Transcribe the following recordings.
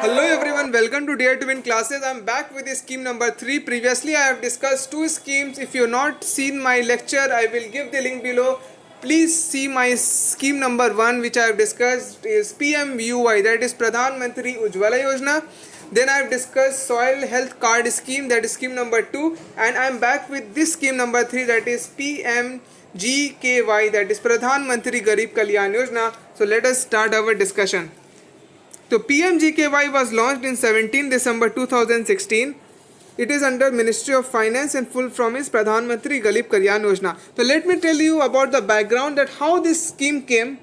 Hello everyone, welcome to Dare to Win classes. I'm back with scheme number 3. Previously I have discussed two schemes. If you have not seen my lecture, I will give the link below. Please see my scheme number 1 which I have discussed is PMUY, that is Pradhan Mantri Ujjwala Yojana. Then I have discussed soil health card scheme, that is scheme number 2, and I am back with this scheme number 3, that is PMGKY, that is Pradhan Mantri Garib Kalyan Yojana. So let us start our discussion. So PMGKY was launched in 17 December 2016. It is under Ministry of Finance and full form is Pradhan Mantri Garib Kalyan Yojana. So let me tell you about the background, that how this scheme came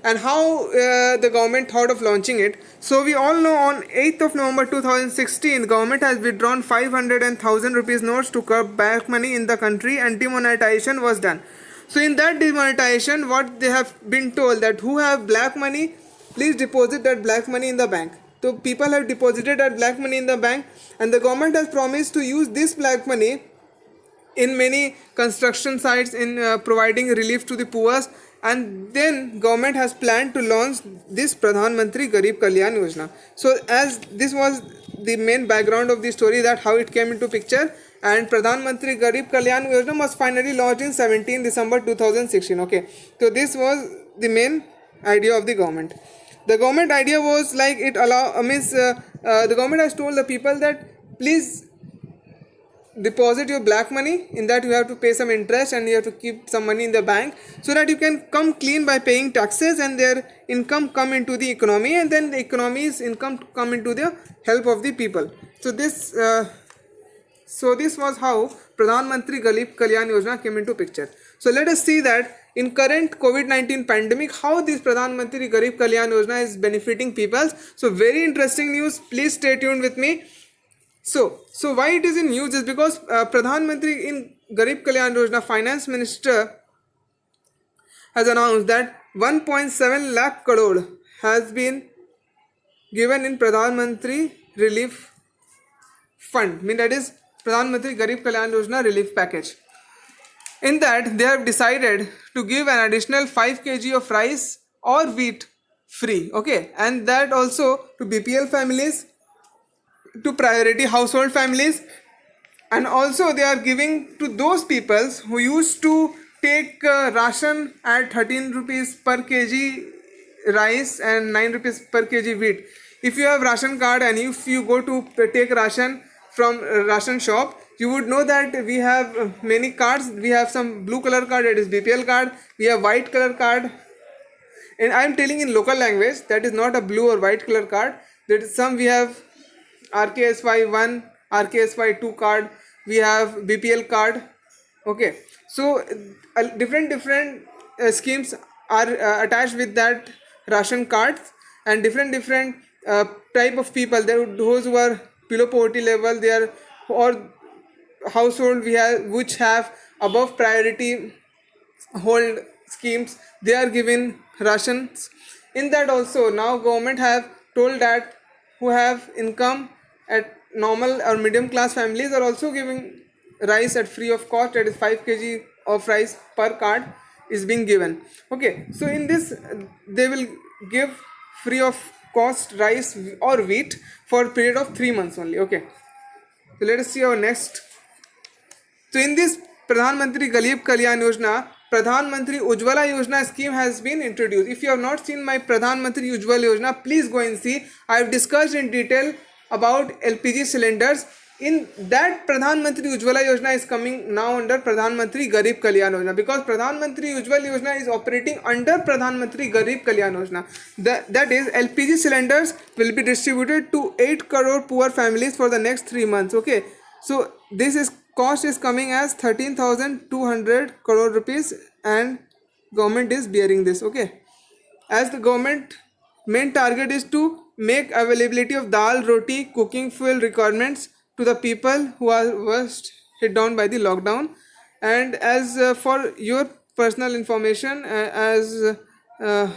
and how the government thought of launching it. So we all know on 8th of November 2016, government has withdrawn 500 and 1000 rupees notes to curb black money in the country, and demonetization was done. So in that demonetization, what they have been told, that who have black money, please deposit that black money in the bank. So people have deposited that black money in the bank, and the government has promised to use this black money in many construction sites in providing relief to the poor. And then government has planned to launch this Pradhan Mantri Garib Kalyan Yojana. So as this was the main background of the story, that how it came into picture, and Pradhan Mantri Garib Kalyan Yojana was finally launched in 17 December 2016. Okay, so this was the main idea of the government. The government idea was like it the government has told the people that please deposit your black money. In that you have to pay some interest and you have to keep some money in the bank, so that you can come clean by paying taxes, and their income come into the economy, and then the economy's income come into the help of the people. So this was how Pradhan Mantri Garib Kalyan Yojana came into picture. So let us see that in current COVID-19 pandemic, how this Pradhan Mantri Garib Kalyan Yojana is benefiting people. So very interesting news. Please stay tuned with me. So why it is in news is because Pradhan Mantri in Garib Kalyan Yojana, Finance Minister has announced that 1.7 lakh crore has been given in Pradhan Mantri Relief Fund. That is Pradhan Mantri Garib Kalyan Yojana relief package. In that they have decided to give an additional 5 kg of rice or wheat free. Okay, and that also to BPL families, to priority household families, and also they are giving to those people who used to take ration at 13 rupees per kg rice and 9 rupees per kg wheat. If you have ration card and if you go to take ration from ration shop, you would know that we have many cards. We have some blue color card, that is BPL card. We have white color card, and I am telling in local language, that is not a blue or white color card. That is some we have RKSY 1, RKSY 2 card. We have BPL card. Okay, so different schemes are attached with that ration cards, and different type of people. Those who are below poverty level, they are, or household we have which have above priority hold schemes, they are given rations. In that also now government have told that who have income at normal or medium class families are also giving rice at free of cost, that is 5 kg of rice per card is being given. Okay, so in this they will give free of cost rice or wheat for a period of 3 months only. Okay, so let us see our next. So in this Pradhan Mantri Garib Kalyan Yojana, Pradhan Mantri Ujjwala Yojana scheme has been introduced. If you have not seen my Pradhan Mantri Ujjwala Yojana, please go and see. I have discussed in detail about LPG cylinders. In that Pradhan Mantri Ujjwala Yojana is coming now under Pradhan Mantri Garib Kalyan Yojana, because Pradhan Mantri Ujjwala Yojana is operating under Pradhan Mantri Garib Kalyan Yojana. That is LPG cylinders will be distributed to 8 crore poor families for the next 3 months. Okay, so this is cost is coming as 13,200 crore rupees, and government is bearing this. Okay, as the government main target is to make availability of dal, roti, cooking fuel requirements to the people who are worst hit down by the lockdown. And as for your personal information, as I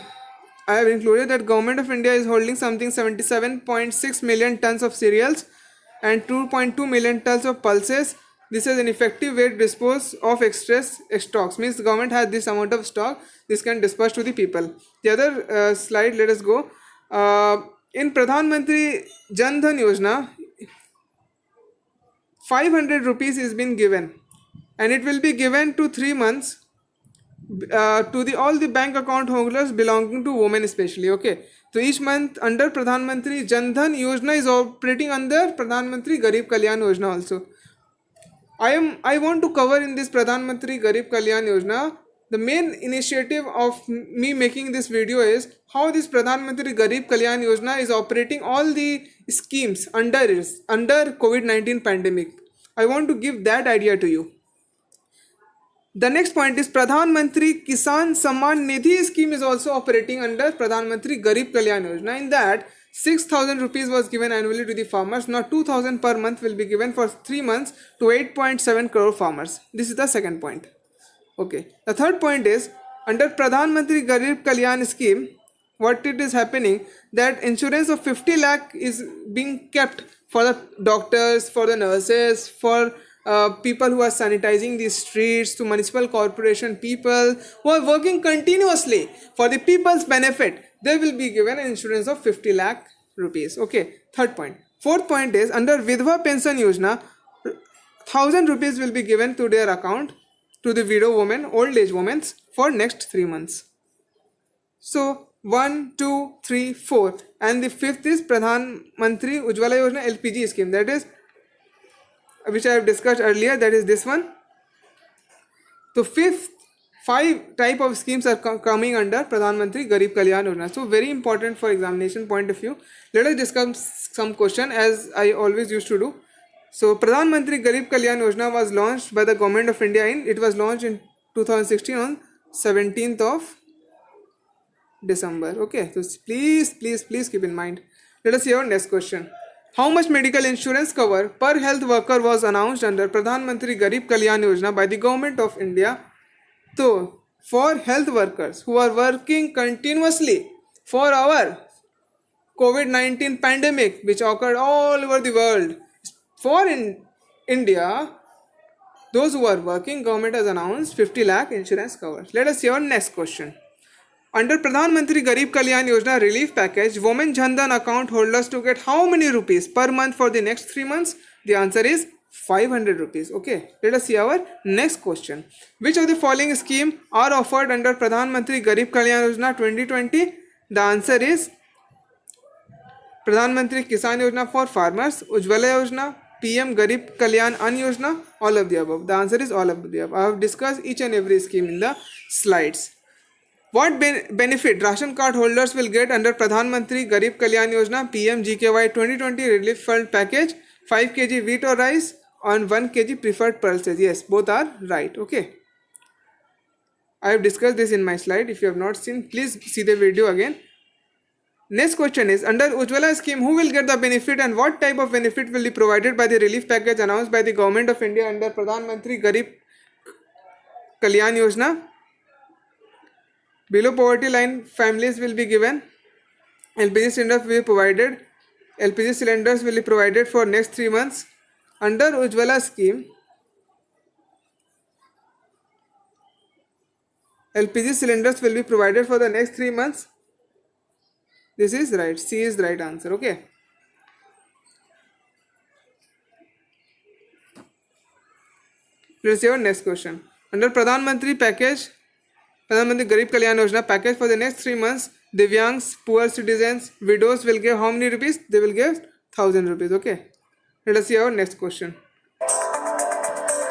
have included that government of India is holding something 77.6 million tons of cereals and 2.2 million tons of pulses. This is an effective way to dispose of excess stocks. Means the government has this amount of stock. This can disperse to the people. The other slide, let us go. In Pradhan Mantri Jan Dhan Yojana, 500 rupees is been given, and it will be given to 3 months to the all the bank account holders belonging to women especially. Okay, so each month under Pradhan Mantri Jan Dhan Yojana is operating under Pradhan Mantri Garib Kalyan Yojana also. I want to cover in this Pradhan Mantri Garib Kalyan Yojana. The main initiative of me making this video is how this Pradhan Mantri Garib Kalyan Yojana is operating all the schemes under COVID-19 pandemic. I want to give that idea to you. The next point is Pradhan Mantri Kisan Samman Nidhi scheme is also operating under Pradhan Mantri Garib Kalyan Yojana. In that, 6,000 rupees was given annually to the farmers. Now 2,000 per month will be given for 3 months to 8.7 crore farmers. This is the second point. Okay. The third point is under Pradhan Mantri Garib Kalyan scheme, what it is happening that insurance of 50 lakh is being kept for the doctors, for the nurses, for people who are sanitizing the streets, to municipal corporation people who are working continuously for the people's benefit. They will be given an insurance of 50 lakh rupees. Okay, third point. Fourth point is under Vidhva Pension Yojana, 1,000 rupees will be given to their account to the widow women, old age women for next 3 months. So 1, 2, 3, 4, and the fifth is Pradhan Mantri Ujjwala Yojana LPG scheme, that is which I have discussed earlier, that is this one. So five type of schemes are coming under Pradhan Mantri Garib Kalyan Yojana. So very important for examination point of view. Let us discuss some question as I always used to do. So Pradhan Mantri Garib Kalyan Yojana was launched by the Government of India it was launched in 2016 on 17th of December. Okay, so please keep in mind. Let us see our next question. How much medical insurance cover per health worker was announced under Pradhan Mantri Garib Kalyan Yojana by the Government of India? So, for health workers who are working continuously for our COVID-19 pandemic which occurred all over the world, for in India, those who are working, government has announced 50 lakh insurance cover. Let us see our next question. Under Pradhan Mantri Garib Kalyan Yojana relief package, women Jan Dhan account holders to get how many rupees per month for the next 3 months? The answer is 500 rupees. Okay, let us see our next question. Which of the following scheme are offered under Pradhan Mantri Garib Kalyan Yojana 2020? The answer is Pradhan Mantri Kisan Yojana for farmers, Ujjwala Yojana, PM Garib Kalyan Ann Yojana, all of the above. The answer is all of the above. I have discussed each and every scheme in the slides. What benefit ration card holders will get under Pradhan Mantri Garib Kalyan Yojana PM GKY 2020 relief fund package? 5 kg wheat or rice on 1 kg preferred pulses. Yes, both are right. Okay, I have discussed this in my slide. If you have not seen, please see the video again. Next question is under Ujjwala scheme, who will get the benefit and what type of benefit will be provided by the relief package announced by the Government of India under Pradhan Mantri Garib Kalyan Yojana? Below poverty line families will be given. LPG cylinders will be provided. LPG cylinders will be provided for next 3 months. Under Ujjwala scheme, LPG cylinders will be provided for the next 3 months. This is right. C is the right answer. Okay. Let's see our next question. Under Pradhan Mantri package, Pradhan Mantri Garib Kalyan Yojana package for the next 3 months, Divyangs, poor citizens, widows will give how many rupees? They will give 1,000 rupees. Okay. Let us see our next question.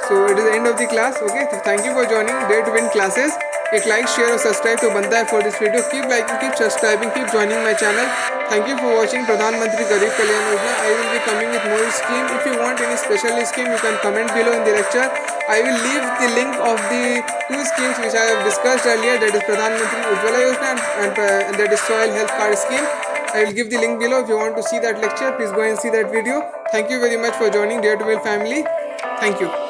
So it is the end of the class. Okay. So thank you for joining Dare to Win classes. एक like share और subscribe तो बनता है for this video. Keep liking, keep subscribing, keep joining my channel. Thank you for watching Pradhan Mantri Garib Kalyan Yojana. I will be coming with more scheme. If you want any special scheme, you can comment below in the lecture. I will leave the link of the 2 schemes which I have discussed earlier, that is Pradhan Mantri Ujjwala Yojana and that is Soil Health Card scheme. I will give the link below. If you want to see that lecture, please go and see that video. Thank you very much for joining Dare to Win family. Thank you.